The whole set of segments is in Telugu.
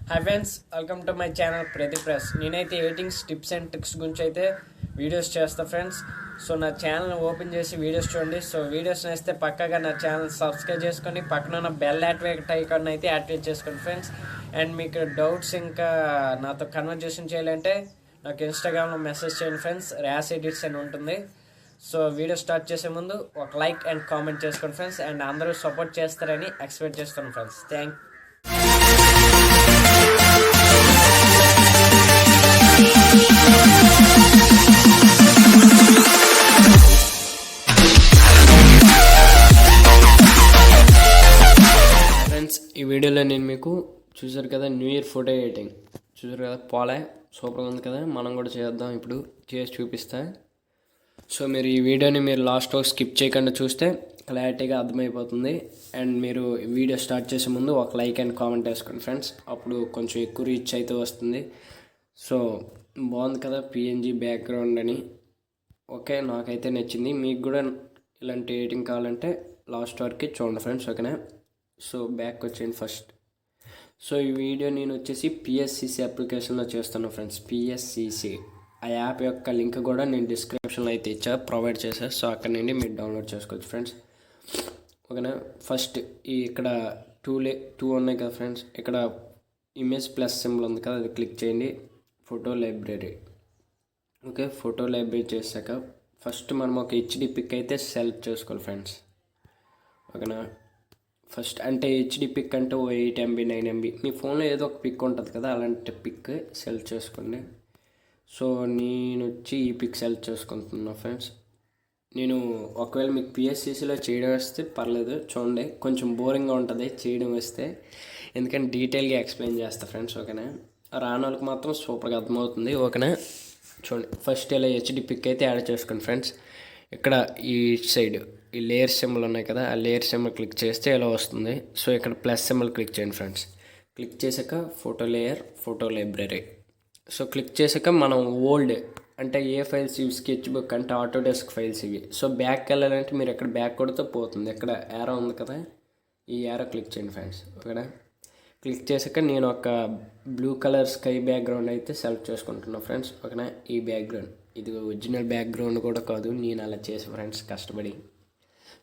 Hi friends, welcome to my channel Pradeep press. నేనైతే ఎడిటింగ్స్ టిప్స్ అండ్ ట్రిక్స్ గురించి అయితే వీడియోస్ చేస్తాను ఫ్రెండ్స్. సో నా ఛానల్ ఓపెన్ చేసి వీడియోస్ చూడండి. సో వీడియోస్ నేస్తే పక్కగా నా ఛానల్ సబ్స్క్రైబ్ చేసుకొని పక్కన ఉన్న బెల్ యాక్టివేట్ ఐకాన్ అయితే యాక్టివేట్ చేసుకోండి ఫ్రెండ్స్. అండ్ మీకు డౌట్స్ ఇంకా నాతో కన్వర్జేషన్ చేయాలంటే నాకు ఇన్స్టాగ్రామ్లో మెసేజ్ చేయండి ఫ్రెండ్స్. ర్యాస్ ఎడిట్స్ అని ఉంటుంది. సో వీడియో స్టార్ట్ చేసే ముందు ఒక లైక్ అండ్ కామెంట్ చేసుకోండి ఫ్రెండ్స్. అండ్ అందరూ సపోర్ట్ చేస్తారని ఎక్స్పెక్ట్ చేస్తున్నాను ఫ్రెండ్స్. థ్యాంక్ ఫ్రెండ్స్, ఈ వీడియోలో నేను మీకు చూసారు కదా న్యూ ఇయర్ ఫోటో ఎడిటింగ్ చూసారు కదా, పోలే సూపర్గా ఉంది కదా. మనం కూడా చేద్దాం, ఇప్పుడు చేసి చూపిస్తా. సో మీరు ఈ వీడియోని మీరు లాస్ట్ స్కిప్ చేయకుండా చూస్తే క్లారిటీగా అర్థమైపోతుంది. అండ్ మీరు వీడియో స్టార్ట్ చేసే ముందు ఒక లైక్ అండ్ కామెంట్ వేసుకోండి ఫ్రెండ్స్. అప్పుడు కొంచెం ఎక్కువ రీచ్ అయితే వస్తుంది. సో బాగుంది కదా పిఎన్జీ బ్యాక్గ్రౌండ్ అని. ఓకే, నాకైతే నచ్చింది. మీకు కూడా ఇలాంటి ఎడిటింగ్ కావాలంటే లాస్ట్ వరకు చూడండి ఫ్రెండ్స్, ఓకేనా. సో బ్యాక్ వచ్చేయండి ఫస్ట్. సో ఈ వీడియో నేను వచ్చేసి పిఎస్సిసి అప్లికేషన్లో చేస్తాను ఫ్రెండ్స్. పిఎస్సిసి ఆ యాప్ యొక్క లింక్ కూడా నేను డిస్క్రిప్షన్లో అయితే ప్రొవైడ్ చేశాను. సో అక్కడ నుండి మీరు డౌన్లోడ్ చేసుకోవచ్చు ఫ్రెండ్స్, ఓకేనా. ఫస్ట్ ఇక్కడ టూ ఉన్నాయి కదా ఫ్రెండ్స్. ఇక్కడ ఇమేజ్ ప్లస్ సింబల్ ఉంది కదా, అది క్లిక్ చేయండి. Photo library, okay. Photo library చేశాక ఫస్ట్ మనం ఒక హెచ్డి పిక్ అయితే సెలెక్ట్ చేసుకోవాలి ఫ్రెండ్స్, ఓకేనా. ఫస్ట్ అంటే హెచ్డి పిక్ అంటే 8 MB 9 MB మీ ఫోన్లో ఏదో ఒక పిక్ ఉంటుంది కదా, అలాంటి పిక్ సెలెక్ట్ చేసుకోండి. సో నేను వచ్చి ఈ పిక్ సెలెక్ట్ చేసుకుంటున్నా ఫ్రెండ్స్. నేను ఒకవేళ మీకు పిఎస్సిసిలో చేయడం వస్తే పర్లేదు, చూడండి. కొంచెం బోరింగ్గా ఉంటుంది చేయడం వస్తే, ఎందుకంటే డీటెయిల్గా ఎక్స్ప్లెయిన్ చేస్తా ఫ్రెండ్స్, ఓకేనా. రాని వాళ్ళకి మాత్రం సూపర్గా అర్థమవుతుంది, ఓకేనా. చూడండి, ఫస్ట్ ఇలా హెచ్డి పిక్ అయితే యాడ్ చేసుకోండి ఫ్రెండ్స్. ఇక్కడ ఈ సైడ్ ఈ లేయర్ సింబల్ ఉన్నాయి కదా, ఆ లేయర్ సింబల్ క్లిక్ చేస్తే ఇలా వస్తుంది. సో ఇక్కడ ప్లస్ సింబల్ క్లిక్ చేయండి ఫ్రెండ్స్. క్లిక్ చేశాక photo layer, photo library. So click చేశాక మనం ఓల్డ్ అంటే ఏ ఫైల్స్ ఇవి, స్కెచ్ బుక్ అంటే ఆటోడెస్క్ ఫైల్స్ ఇవి. సో బ్యాక్ వెళ్ళాలంటే మీరు ఎక్కడ బ్యాక్ కొడితే పోతుంది. ఇక్కడ యారో ఉంది కదా, ఈ యారో క్లిక్ చేయండి ఫ్రెండ్స్, ఓకేనా. క్లిక్ చేశాక నేను ఒక బ్లూ కలర్ స్కై బ్యాక్గ్రౌండ్ అయితే సెలెక్ట్ చేసుకుంటున్నాను ఫ్రెండ్స్, ఓకేనా. ఈ బ్యాక్గ్రౌండ్ ఇది ఒరిజినల్ బ్యాక్గ్రౌండ్ కూడా కాదు, నేను అలా చేసే ఫ్రెండ్స్ కష్టపడి.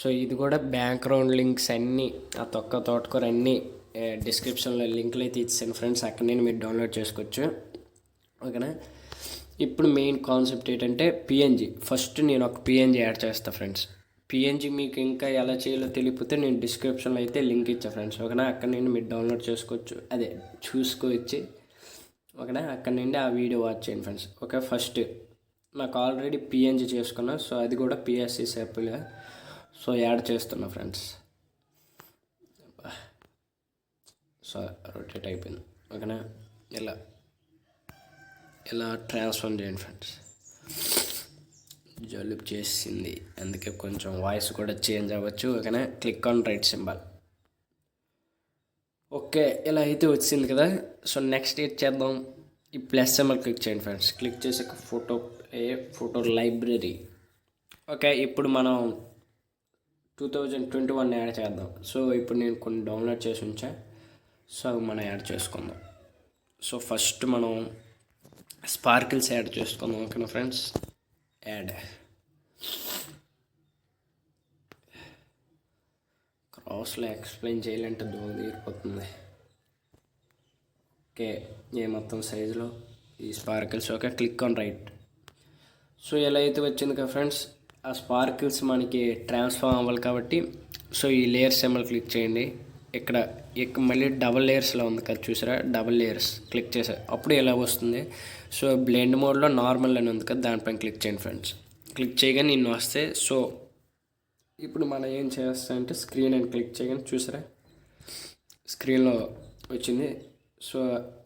సో ఇది కూడా బ్యాక్గ్రౌండ్ లింక్స్ అన్నీ ఆ తోటకూర అన్నీ డిస్క్రిప్షన్లో లింకులు అయితే ఇచ్చాను ఫ్రెండ్స్, అక్కడ నేను మీరు డౌన్లోడ్ చేసుకోవచ్చు, ఓకేనా. ఇప్పుడు మెయిన్ కాన్సెప్ట్ ఏంటంటే పిఎన్జీ. ఫస్ట్ నేను ఒక పిఎన్జీ యాడ్ చేస్తాను ఫ్రెండ్స్. పిఎన్జీ మీకు ఇంకా ఎలా చేయాలో తెలియకపోతే నేను డిస్క్రిప్షన్లో అయితే లింక్ ఇచ్చాను ఫ్రెండ్స్, ఓకేనా. అక్కడ నుండి మీరు డౌన్లోడ్ చేసుకోవచ్చు, అదే చూసుకోవచ్చు, ఓకేనా. అక్కడ నుండి ఆ వీడియో వాచ్ చేయండి ఫ్రెండ్స్, ఓకే. ఫస్ట్ నాకు ఆల్రెడీ పిఎన్జీ చేసుకున్నా, సో అది కూడా పిఎస్సిసి యాప్గా సో యాడ్ చేస్తున్నా ఫ్రెండ్స్. సో రొటేట్ అయిపోయింది, ఓకేనా. ఇలా ట్రాన్స్ఫర్ చేయండి ఫ్రెండ్స్. జలుబు చేసింది, అందుకే కొంచెం వాయిస్ కూడా చేంజ్ అవ్వచ్చు, ఓకేనా. Click on right symbol, okay. ఇలా అయితే వచ్చింది కదా. సో నెక్స్ట్ ఏం చేద్దాం, ఈ ప్లస్ సింబల్ క్లిక్ చేయండి ఫ్రెండ్స్. క్లిక్ చేసాక ఫోటో లైబ్రరీ, ఓకే. ఇప్పుడు మనం 2021 యాడ్ చేద్దాం. సో ఇప్పుడు నేను కొన్ని డౌన్లోడ్ చేసి ఉంచా, సో మనం యాడ్ చేసుకుందాం. సో ఫస్ట్ మనం స్పార్కిల్స్ యాడ్ చేసుకుందాం, ఓకేనా ఫ్రెండ్స్. యాడ్ క్రాస్లో ఎక్స్ప్లెయిన్ చేయాలంటే దూరం తీరిపోతుంది, ఓకే. ఏ మొత్తం సైజులో ఈ sparkles, okay. Click on right. So ఎలా అయితే వచ్చింది కదా ఫ్రెండ్స్, ఆ స్పార్కిల్స్ మనకి ట్రాన్స్ఫార్మ్ అవ్వాలి కాబట్టి సో ఈ లేయర్ సింబల్ క్లిక్ చేయండి. ఇక్కడ మళ్ళీ డబల్ లేయర్స్లో ఉంది కదా, చూసారా, డబల్ లేయర్స్ క్లిక్ చేసా అప్పుడు ఇలా వస్తుంది. సో బ్లెండ్ మోడ్లో నార్మల్ అని ఉంది కదా, దానిపైన క్లిక్ చేయండి ఫ్రెండ్స్. క్లిక్ చేయగానే నిన్ను వస్తే, సో ఇప్పుడు మనం ఏం చేస్తామంటే స్క్రీన్ అని క్లిక్ చేయగానే చూసారా స్క్రీన్లో వచ్చింది. సో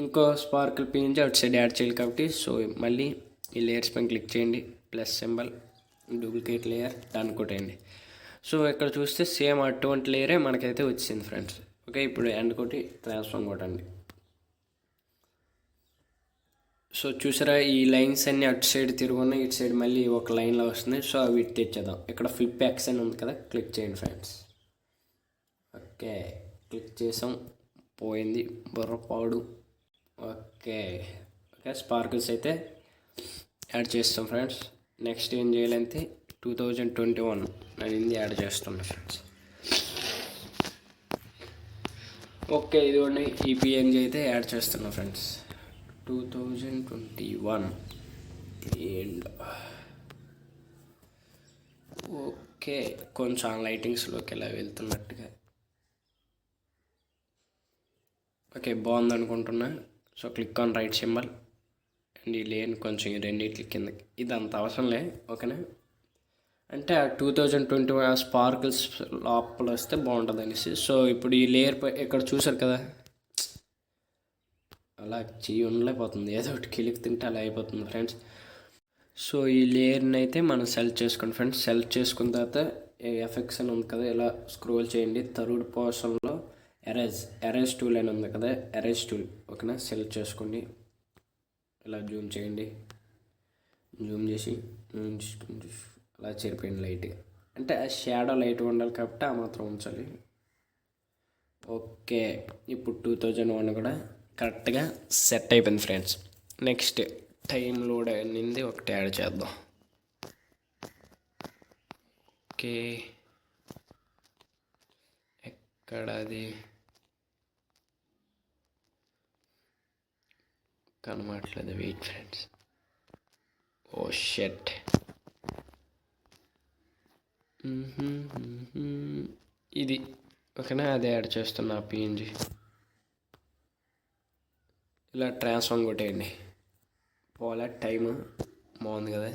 ఇంకో sparkle PNG outside add చేయాలి కాబట్టి సో మళ్ళీ ఈ లేయర్స్ పైన క్లిక్ చేయండి, ప్లస్ సింబల్, డూప్లికేట్ లేయర్, దాన్ని కొట్టేయండి. సో ఇక్కడ చూస్తే సేమ్ అటువంటి లేయరే మనకైతే వచ్చింది ఫ్రెండ్స్, ఓకే. ఇప్పుడు ఎండ్ కొట్టి ట్రాన్స్ఫార్మ్ కొట్టండి. సో చూసారా ఈ లైన్స్ అన్నీ అటు సైడ్ తిరుగున్నాయి, ఇటు సైడ్ మళ్ళీ ఒక లైన్లో వస్తుంది. సో అవి ఇటు తెచ్చేద్దాం. ఇక్కడ ఫ్లిప్ యాక్స్ అని ఉంది కదా, క్లిక్ చేయండి ఫ్రెండ్స్, ఓకే. క్లిక్ చేసాం, పోయింది బుర్రపాడు. ఓకే ఓకే స్పార్కిల్స్ అయితే యాడ్ చేస్తాం ఫ్రెండ్స్. నెక్స్ట్ ఏం చేయాలంటే 2021 అనేది యాడ్ చేస్తున్నాను ఫ్రెండ్స్. ఓకే ఇదిగోండి ఈ పిఎన్జీ అయితే యాడ్ చేస్తున్నా ఫ్రెండ్స్. 2021 అండ్ ఓకే కొంచెం లైటింగ్స్లోకి ఇలా వెళ్తున్నట్టుగా ఓకే బాగుంది అనుకుంటున్నా. So click on right symbol and ఈ లేయర్ని కొంచెం ఈ రెండింటి కిందకి, ఇది అంత అవసరం లే ఓకేనా. అంటే ఆ 2021 స్పార్కిల్స్ లోపల వస్తే బాగుంటుంది అనేసి. సో ఇప్పుడు ఈ లేయర్ ఇక్కడ చూసారు కదా, అలా చెయ్యి ఉండలేకపోతుంది, ఏదో ఒకటి కిలికి తింటే అలా అయిపోతుంది ఫ్రెండ్స్. సో ఈ లేయర్ని అయితే మనం సెలెక్ట్ చేసుకోండి ఫ్రెండ్స్. సెలెక్ట్ చేసుకున్న తర్వాత ఎఫెక్ట్స్ అని ఉంది కదా, ఇలా స్క్రోల్ చేయండి. థర్డ్ పోర్షన్లో ఎరేజ్ టూల్ అని ఉంది కదా, ఎరేజ్ టూల్ ఓకేనా సెలెక్ట్ చేసుకోండి. ఇలా జూమ్ చేయండి, జూమ్ చేసి అలా చెరిపోయింది లైట్గా, అంటే ఆ షాడో లైట్ ఉండాలి కాబట్టి ఆ మాత్రం ఉంచాలి. ఓకే ఇప్పుడు 2001 కూడా కరెక్ట్గా సెట్ అయిపోయింది ఫ్రెండ్స్. నెక్స్ట్ టైం లోడ్ అయింది ఒకటి యాడ్ చేద్దాం. ఓకే ఎక్కడ అది కనబడట్లేదు, వెయిట్ ఫ్రెండ్స్. ఓ షెట్, ఇది ఓకేనా, అదే యాడ్ చేస్తున్నా పిఎన్జీ. ఇలా ట్రాన్స్ఫార్మ్ కొట్టేయండి, పోలా టైము బాగుంది కదా.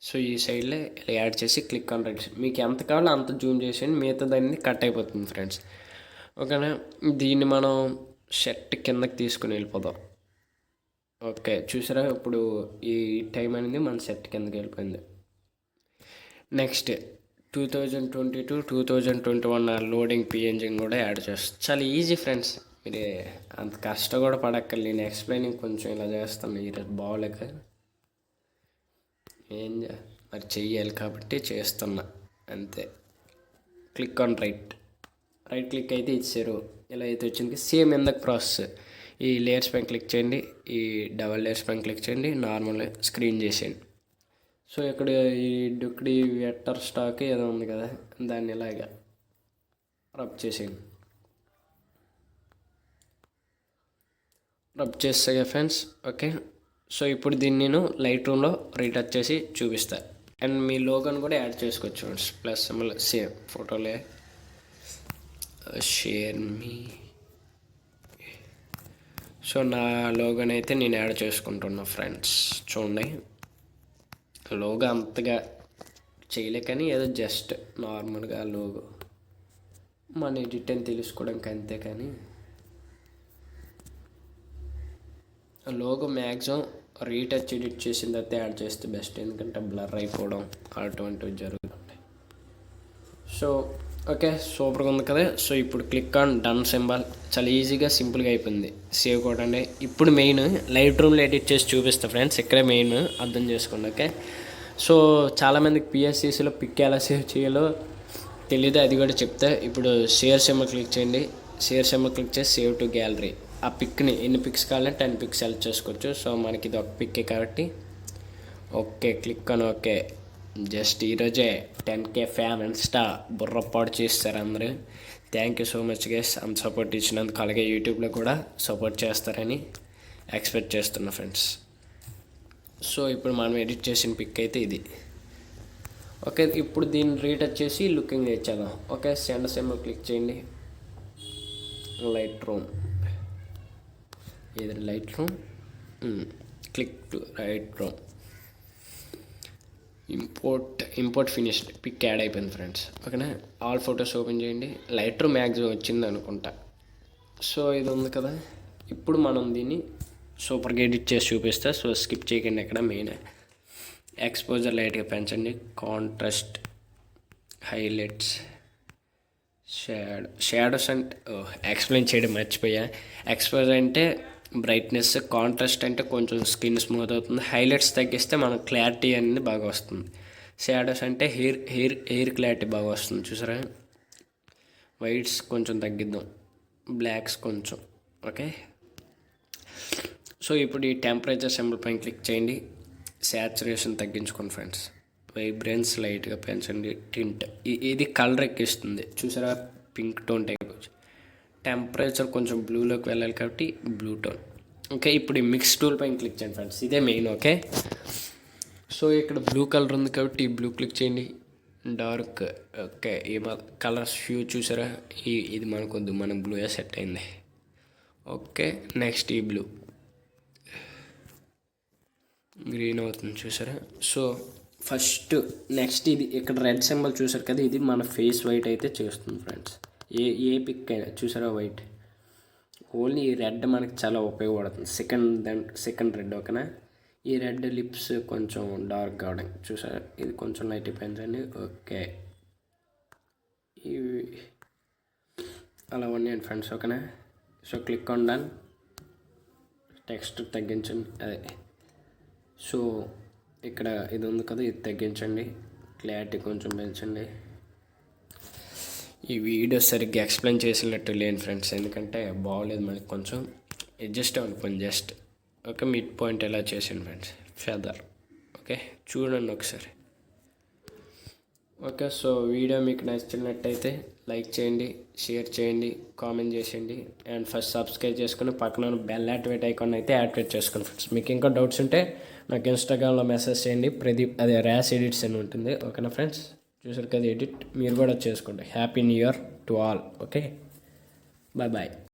సో ఈ సైడ్లో ఇలా యాడ్ చేసి క్లిక్ ఆన్ రైట్, మీకు ఎంత కావాలో అంత జూమ్ చేసేయండి, మిగతా దాన్ని కట్ అయిపోతుంది ఫ్రెండ్స్ ఓకేనా. దీన్ని మనం షర్ట్ కిందకి తీసుకుని వెళ్ళిపోదాం. ఓకే చూసారా, ఇప్పుడు ఈ టైం అనేది మన సెట్ కిందకి వెళ్ళిపోయింది. నెక్స్ట్ 2022 2021 లోడింగ్ పిఎన్జీ కూడా యాడ్ చేస్తాం. చాలా ఈజీ ఫ్రెండ్స్, మీరు అంత కష్టం కూడా పడక్కర్లేదు. నేను ఎక్స్ప్లెయినింగ్ కొంచెం ఇలా చేస్తాను, ఈరోజు బాగోలేక మరి చెయ్యాలి కాబట్టి చేస్తున్నా అంతే. క్లిక్ ఆన్ రైట్ క్లిక్ అయితే ఇచ్చారు, ఇలా అయితే వచ్చింది. సేమ్ ఎందుకు ప్రాసెస్, ఈ లేయర్స్ పైన క్లిక్ చేయండి, ఈ డబల్ లేయర్స్ పైన క్లిక్ చేయండి, నార్మల్ స్క్రీన్ చేసేయండి. సో ఇక్కడ ఈ డుక్డి వెటర్ స్టాక్ ఏదో ఉంది కదా, దాన్ని ఇలాగా రబ్ చేసేయండి. రబ్ చేస్తాగా ఫ్రెండ్స్ ఓకే. సో ఇప్పుడు దీన్ని నేను లైట్ రూమ్లో రీటచ్ చేసి చూపిస్తాను. అండ్ మీ లోగోని కూడా యాడ్ చేసుకోవచ్చు ఫ్రెండ్స్. ప్లస్ సేమ్ ఫోటోలే షేర్ మీ. సో నా లోగోని అయితే నేను యాడ్ చేసుకుంటున్నా ఫ్రెండ్స్. చూడండి లోగో అంతగా చేయలే కానీ ఏదో జస్ట్ నార్మల్గా లోగో మన ఎడిట్ అని తెలుసుకోవడానికి అంతే. కానీ లోగో మ్యాక్సిమం రీటచ్ ఎడిట్ చేసిన తర్వాత యాడ్ చేస్తే బెస్ట్, ఎందుకంటే బ్లర్ అయిపోవడం అటువంటివి జరుగుతుంటాయి. సో ఓకే సూపర్గా ఉంది కదా. సో ఇప్పుడు క్లిక్ ఆన్ డన్ సింబల్, చాలా ఈజీగా సింపుల్గా అయిపోయింది. సేవ్ కొట్టండి. ఇప్పుడు మెయిన్ లైట్ రూమ్లో ఎడిట్ చేసి చూపిస్తా ఫ్రెండ్స్, ఇక్కడే మెయిన్ అర్థం చేసుకోండి ఓకే. సో చాలామందికి పిఎస్సిసిలో పిక్ ఎలా సేవ్ చేయాలో తెలీదు, అది కూడా చెప్తే. ఇప్పుడు షేర్ సింబల్ క్లిక్ చేయండి, షేర్ సింబల్ క్లిక్ చేసి సేవ్ టు గ్యాలరీ. ఆ పిక్ని ఎన్ని పిక్స్ కావాలంటే 10 పిక్స్ సెలెక్ట్ చేసుకోవచ్చు. సో మనకి ఇది ఒక పిక్కే కాబట్టి ఓకే క్లిక్ అని ఓకే. జస్ట్ ఈరోజే 10K ఫ్యామ్ ఇన్స్టా బుర్రపాటు చేస్తారు అందరూ. Thank you so much guys, అంత సపోర్ట్ ఇచ్చినందుకు. అలాగే యూట్యూబ్లో కూడా సపోర్ట్ చేస్తారని ఎక్స్పెక్ట్ చేస్తున్నా ఫ్రెండ్స్. సో ఇప్పుడు మనం ఎడిట్ చేసిన పిక్ అయితే ఇది ఓకే. ఇప్పుడు దీన్ని రీటచ్ చేసి లుకింగ్ తెచ్చేద్దాం ఓకే. సెండ్ సింబల్ క్లిక్ చేయండి, లైట్ రూమ్, ఇది Lightroom, click to Lightroom, import finished, pick add అయిపోయింది ఫ్రెండ్స్ ఓకేనా. ఆల్ ఫొటోస్ ఓపెన్ చేయండి, లైట్ రూమ్ మ్యాక్సిమం వచ్చింది అనుకుంటా. సో ఇది ఉంది కదా, ఇప్పుడు మనం దీన్ని సూపర్గా ఎడిట్ చేసి చూపిస్తా. సో స్కిప్ చేయకండి ఎక్కడ. మెయిన్ ఎక్స్పోజర్ లైట్గా పెంచండి, కాంట్రాస్ట్, హైలైట్స్, షాడోస్ అంటే ఎక్స్ప్లెయిన్ చేయడం మర్చిపోయా. ఎక్స్పోజర్ అంటే బ్రైట్నెస్, కాంట్రాస్ట్ అంటే కొంచెం స్కిన్ స్మూత్ అవుతుంది, హైలైట్స్ తగ్గిస్తే మనకు క్లారిటీ అనేది బాగా వస్తుంది, షాడోస్ అంటే హెయిర్ క్లారిటీ బాగా వస్తుంది చూసారా. వైట్స్ కొంచెం తగ్గిద్దాం, బ్లాక్స్ కొంచెం ఓకే. సో ఇప్పుడు ఈ టెంపరేచర్ సింబల్ పైన క్లిక్ చేయండి. శాచురేషన్ తగ్గించుకోండి ఫ్రెండ్స్. వైబ్రెన్స్ లైట్గా పెంచండి. టింట్ ఇది కలర్ ఎక్కిస్తుంది చూసారా, పింక్ టోన్ టైప్ వచ్చి. టెంపరేచర్ కొంచెం బ్లూలోకి వెళ్ళాలి కాబట్టి బ్లూ టోన్. ఓకే, ఇప్పుడు ఈ మిక్స్ టూల్ పైన క్లిక్ చేయండి ఫ్రెండ్స్, ఇదే మెయిన్. ఓకే, సో ఇక్కడ బ్లూ కలర్ ఉంది కాబట్టి ఈ బ్లూ క్లిక్ చేయండి. డార్క్ ఓకే, ఈ కలర్స్ వ్యూ చూసారా, ఇది మనకొద్దు, మనకు బ్లూయే సెట్ అయింది. ఓకే, నెక్స్ట్ ఈ బ్లూ గ్రీన్ అవుతుంది చూసారా. సో ఫస్ట్ నెక్స్ట్ ఇది ఇక్కడ రెడ్ సింబల్ చూసారు కదా, ఇది మన ఫేస్ వైట్ అయితే చేస్తుంది ఫ్రెండ్స్. ఏ పిక్ అయినా చూసారా వైట్, ఓన్లీ ఈ రెడ్ మనకి చాలా ఉపయోగపడుతుంది. సెకండ్ రెడ్ ఓకేనా. ఈ రెడ్ లిప్స్ కొంచెం డార్క్ కావడం చూసారా, ఇది కొంచెం లైట్ పెంచండి. ఓకే, ఇవి అలా ఉన్నాయండి ఫ్రెండ్స్ ఓకేనా. So click on done. Text తగ్గించండి, అదే సో ఇక్కడ ఇది ఉంది కదా, ఇది తగ్గించండి. క్లారిటీ కొంచెం పెంచండి. ఈ వీడియో సరిగ్గా ఎక్స్ప్లెయిన్ చేసినట్టు లేని ఫ్రెండ్స్, ఎందుకంటే బాగోలేదు, మనకి కొంచెం అడ్జస్ట్ అవ్వండి జస్ట్. ఓకే, మిడ్ పాయింట్ ఎలా చేసాను ఫ్రెండ్స్, ఫెదర్. ఓకే, చూడండి ఒకసారి. ఓకే, సో వీడియో మీకు నచ్చినట్టయితే లైక్ చేయండి, షేర్ చేయండి, కామెంట్ చేసేయండి. అండ్ ఫస్ట్ సబ్స్క్రైబ్ చేసుకుని పక్కన బెల్ యాక్టివేట్ ఐకాన్ అయితే యాక్టివేట్ చేసుకోండి ఫ్రెండ్స్. మీకు ఇంకా డౌట్స్ ఉంటే నాకు ఇన్స్టాగ్రామ్లో మెసేజ్ చేయండి. ప్రదీప్ అదే ర్యాష్ ఎడిట్స్ అని ఉంటుంది ఓకేనా ఫ్రెండ్స్. చూసారు కదా ఎడిట్, మీరు కూడా చేసుకోండి. Happy new year to all. Okay, bye bye.